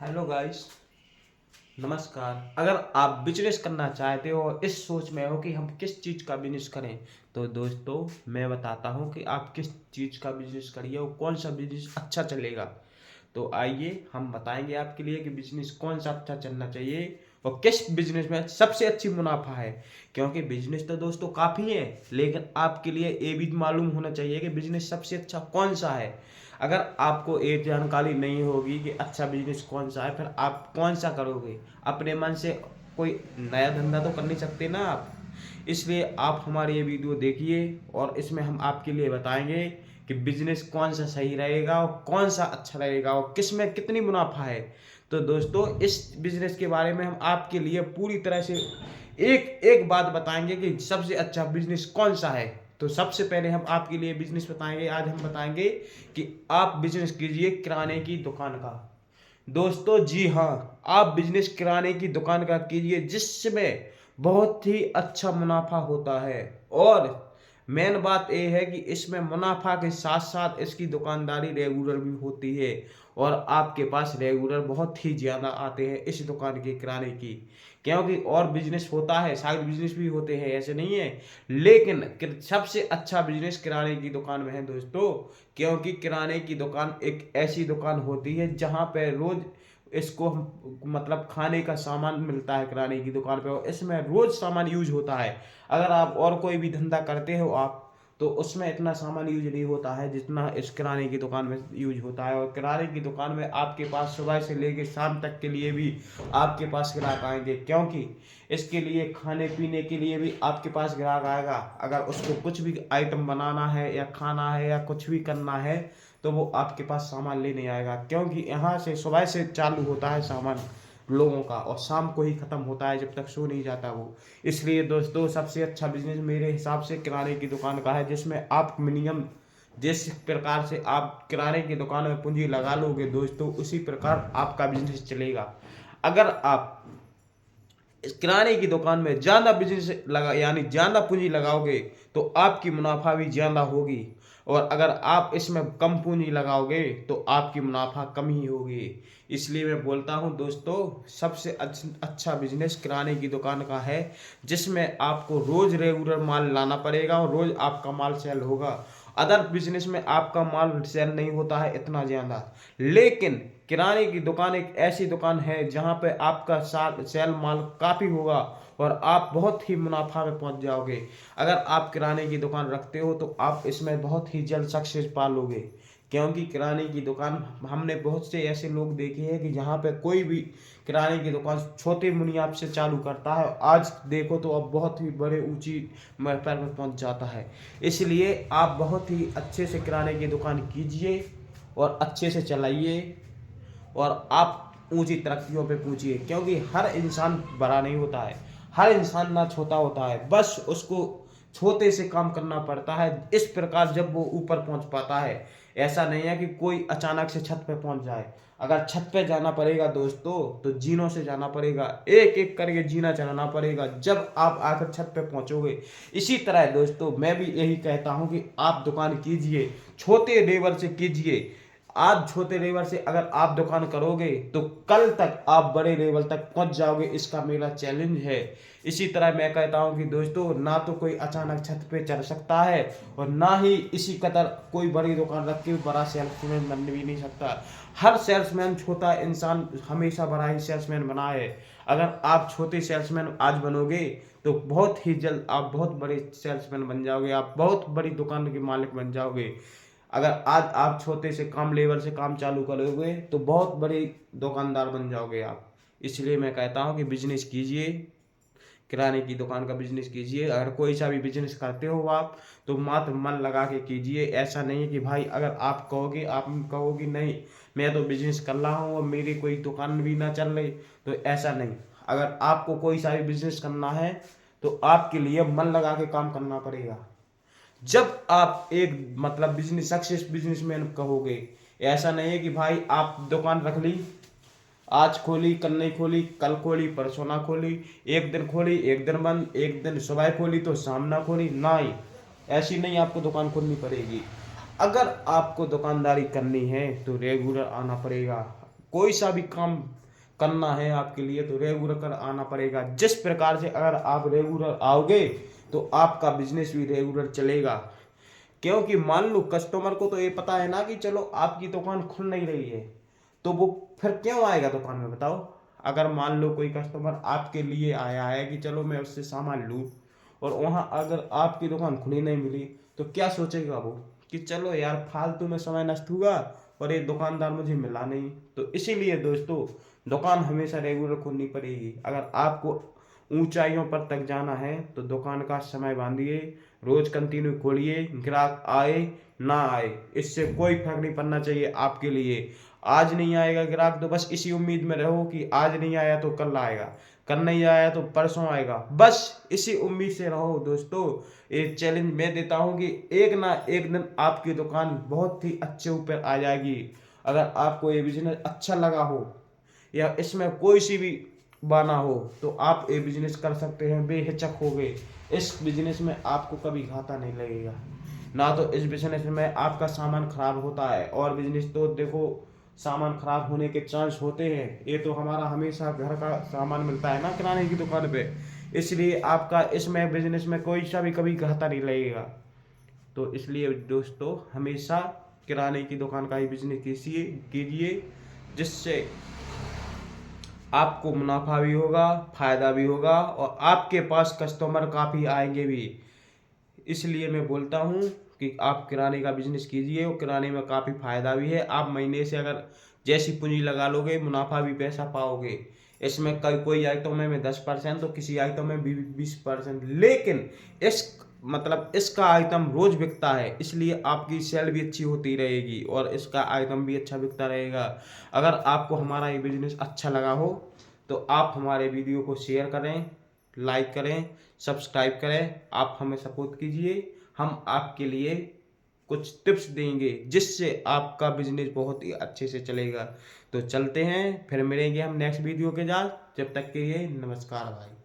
Hello guys, नमस्कार। अगर आप बिजनेस करना चाहते हो और इस सोच में हो कि हम किस चीज़ का बिजनेस करें, तो दोस्तों मैं बताता हूं कि आप किस चीज़ का बिजनेस करिए और कौन सा बिजनेस अच्छा चलेगा। तो आइए हम बताएंगे आपके लिए कि बिजनेस कौन सा अच्छा चलना चाहिए और किस बिजनेस में सबसे अच्छी मुनाफा है। क्योंकि बिजनेस तो दोस्तों काफ़ी है, लेकिन आपके लिए ये भी मालूम होना चाहिए कि बिजनेस सबसे अच्छा कौन सा है। अगर आपको ये जानकारी नहीं होगी कि अच्छा बिजनेस कौन सा है, फिर आप कौन सा करोगे। अपने मन से कोई नया धंधा तो कर नहीं सकते ना आप। इसलिए आप हमारी ये वीडियो देखिए और इसमें हम आपके लिए बताएंगे कि बिजनेस कौन सा सही रहेगा और कौन सा अच्छा रहेगा और किस में कितनी मुनाफा है। तो दोस्तों इस बिजनेस के बारे में हम आपके लिए पूरी तरह से एक एक बात बताएंगे कि सबसे अच्छा बिजनेस कौन सा है। तो सबसे पहले हम आपके लिए बिजनेस बताएंगे। आज हम बताएंगे कि आप बिजनेस कीजिए किराने की दुकान का। दोस्तों जी हाँ, आप बिजनेस किराने की दुकान का कीजिए जिसमें बहुत ही अच्छा मुनाफा होता है। और मेन बात यह है कि इसमें मुनाफा के साथ साथ इसकी दुकानदारी रेगुलर भी होती है और आपके पास रेगुलर बहुत ही ज़्यादा आते हैं इस दुकान के किराने की। क्योंकि और बिजनेस होता है, साइड बिजनेस भी होते हैं, ऐसे नहीं है, लेकिन सबसे अच्छा बिजनेस किराने की दुकान में है दोस्तों। क्योंकि किराने की दुकान एक ऐसी दुकान होती है जहां पे रोज इसको मतलब खाने का सामान मिलता है किराने की दुकान पे, और इसमें रोज सामान यूज होता है। अगर आप और कोई भी धंधा करते हो आप, तो उसमें इतना सामान यूज नहीं होता है जितना इस किराने की दुकान में यूज होता है। और किराने की दुकान में आपके पास सुबह से लेकर शाम तक के लिए भी आपके पास ग्राहक आएंगे, क्योंकि इसके लिए खाने पीने के लिए भी आपके पास ग्राहक आएगा। अगर उसको कुछ भी आइटम बनाना है या खाना है या कुछ भी करना है, तो वो आपके पास सामान लेने आएगा। क्योंकि यहाँ से सुबह से चालू होता है सामान लोगों का और शाम को ही खत्म होता है जब तक सो नहीं जाता वो। इसलिए दोस्तों सबसे अच्छा बिजनेस मेरे हिसाब से किराने की दुकान का है, जिसमें आप मिनिमम जिस प्रकार से आप किराने की दुकान में पूंजी लगा लोगे दोस्तों, उसी प्रकार आपका बिजनेस चलेगा। अगर आप इस किराने की दुकान में ज़्यादा बिजनेस लगा यानी ज़्यादा पूंजी लगाओगे, तो आपकी मुनाफा भी ज़्यादा होगी। और अगर आप इसमें कम पूंजी लगाओगे तो आपकी मुनाफा कम ही होगी। इसलिए मैं बोलता हूं दोस्तों, सबसे अच्छा बिजनेस किराने की दुकान का है, जिसमें आपको रोज रेगुलर माल लाना पड़ेगा और रोज आपका माल सेल होगा। अदर बिजनेस में आपका माल सेल नहीं होता है इतना ज़्यादा, लेकिन किराने की दुकान एक ऐसी दुकान है जहां पे आपका सेल माल काफ़ी होगा और आप बहुत ही मुनाफा में पहुंच जाओगे। अगर आप किराने की दुकान रखते हो तो आप इसमें बहुत ही जल्द सक्सेस पा लोगे। क्योंकि किराने की दुकान हमने बहुत से ऐसे लोग देखे हैं कि जहाँ पे कोई भी किराने की दुकान छोटे मुनियाब से चालू करता है, आज देखो तो अब बहुत ही बड़े ऊंची पर में पहुंच जाता है। इसलिए आप बहुत ही अच्छे से किराने की दुकान कीजिए और अच्छे से चलाइए और आप ऊंची तरक्कियों पे पहुंचिए। क्योंकि हर इंसान बड़ा नहीं होता है, हर इंसान ना छोटा होता है, बस उसको छोटे से काम करना पड़ता है। इस प्रकार जब वो ऊपर पहुंच पाता है, ऐसा नहीं है कि कोई अचानक से छत पे पहुंच जाए। अगर छत पे जाना पड़ेगा दोस्तों, तो जीनों से जाना पड़ेगा, एक एक करके जीना चढ़ाना पड़ेगा, जब आप आकर छत पे पहुंचोगे। इसी तरह दोस्तों मैं भी यही कहता हूं कि आप दुकान कीजिए, छोटे लेवल से कीजिए। आज छोटे लेवल से अगर आप दुकान करोगे तो कल तक आप बड़े लेवल तक पहुंच जाओगे, इसका मेरा चैलेंज है। इसी तरह मैं कहता हूं कि दोस्तों, ना तो कोई अचानक छत पे चढ़ सकता है और ना ही इसी कदर कोई बड़ी दुकान रख के बड़ा सेल्समैन बन भी नहीं सकता। हर सेल्समैन छोटा इंसान हमेशा बड़ा ही सेल्समैन बना है। अगर आप छोटे सेल्समैन आज बनोगे तो बहुत ही जल्द आप बहुत बड़े सेल्समैन बन जाओगे, आप बहुत बड़ी दुकान के मालिक बन जाओगे। अगर आज आप छोटे से कम लेवल से काम चालू करोगे तो बहुत बड़े दुकानदार बन जाओगे आप। इसलिए मैं कहता हूँ कि बिजनेस कीजिए, किराने की दुकान का बिजनेस कीजिए। अगर कोई सा भी बिजनेस करते हो आप, तो मात्र मन लगा के कीजिए। ऐसा नहीं है कि भाई अगर आप कहोगे नहीं मैं तो बिजनेस कर रहा हूँ और मेरी कोई दुकान भी ना चल रही, तो ऐसा नहीं। अगर आपको कोई सा भी बिजनेस करना है तो आपके लिए मन लगा के काम करना पड़ेगा। जब आप एक मतलब बिजनेस सक्सेस बिजनेसमैन कहोगे, ऐसा नहीं है कि भाई आप दुकान रख ली, आज खोली कल नहीं खोली, कल खोली परसों ना खोली, एक दिन खोली एक दिन बंद, एक दिन सुबह खोली तो शाम ना खोली, ना ही ऐसी नहीं आपको दुकान खोलनी पड़ेगी। अगर आपको दुकानदारी करनी है तो रेगुलर आना पड़ेगा। कोई सा भी काम करना है आपके लिए तो रेगुलर कर आना पड़ेगा। जिस प्रकार से अगर आप रेगुलर आओगे तो आपका बिजनेस भी रेगुलर चलेगा। क्योंकि मान लो कस्टमर को तो ये पता है ना कि चलो आपकी दुकान खुल नहीं रही है, तो वो फिर क्यों आएगा दुकान में बताओ। अगर मान लो कोई कस्टमर आपके लिए आया है कि चलो मैं उससे सामान लूँ, और वहाँ अगर आपकी दुकान खुली नहीं मिली तो क्या सोचेगा वो कि चलो यार फालतू में समय नष्ट हुआ और ये दुकानदार मुझे मिला नहीं। तो इसीलिए दोस्तों दुकान हमेशा रेगुलर खोलनी पड़ेगी। अगर आपको ऊंचाइयों पर तक जाना है तो दुकान का समय बांधिए, रोज कंटिन्यू खोलिए, ग्राहक आए ना आए इससे कोई फर्क नहीं पड़ना चाहिए आपके लिए। आज नहीं आएगा ग्राहक तो बस इसी उम्मीद में रहो कि आज नहीं आया तो कल आएगा, कल नहीं आया तो परसों आएगा, बस इसी उम्मीद से रहो दोस्तों। एक चैलेंज मैं देता हूँ कि एक ना एक दिन आपकी दुकान बहुत ही अच्छे ऊपर आ जाएगी। अगर आपको ये बिजनेस अच्छा लगा हो या इसमें कोई सी भी बना हो तो आप ये बिजनेस कर सकते हैं बेहिचक हो गए। इस बिजनेस में आपको कभी घाटा नहीं लगेगा, ना तो इस बिजनेस में आपका सामान खराब होता है। और बिजनेस तो देखो सामान खराब होने के चांस होते हैं, ये तो हमारा हमेशा घर का सामान मिलता है ना किराने की दुकान पे, इसलिए आपका इसमें बिजनेस में कोई सा भी कभी घाटा नहीं लगेगा। तो इसलिए दोस्तों हमेशा किराने की दुकान का ही बिजनेस कीजिए, जिससे आपको मुनाफा भी होगा, फायदा भी होगा और आपके पास कस्टमर काफ़ी आएंगे भी। इसलिए मैं बोलता हूँ कि आप किराने का बिजनेस कीजिए और किराने में काफ़ी फायदा भी है। आप महीने से अगर जैसी पूंजी लगा लोगे मुनाफा भी पैसा पाओगे। इसमें कोई आइटम में 10% तो किसी आइटम में 20%, लेकिन इस मतलब इसका आइटम रोज बिकता है इसलिए आपकी सेल भी अच्छी होती रहेगी और इसका आइटम भी अच्छा बिकता रहेगा। अगर आपको हमारा ये बिजनेस अच्छा लगा हो तो आप हमारे वीडियो को शेयर करें, लाइक करें, सब्सक्राइब करें, आप हमें सपोर्ट कीजिए। हम आपके लिए कुछ टिप्स देंगे जिससे आपका बिजनेस बहुत ही अच्छे से चलेगा। तो चलते हैं, फिर मिलेंगे हम नेक्स्ट वीडियो के साथ। जब तक के लिए नमस्कार भाई।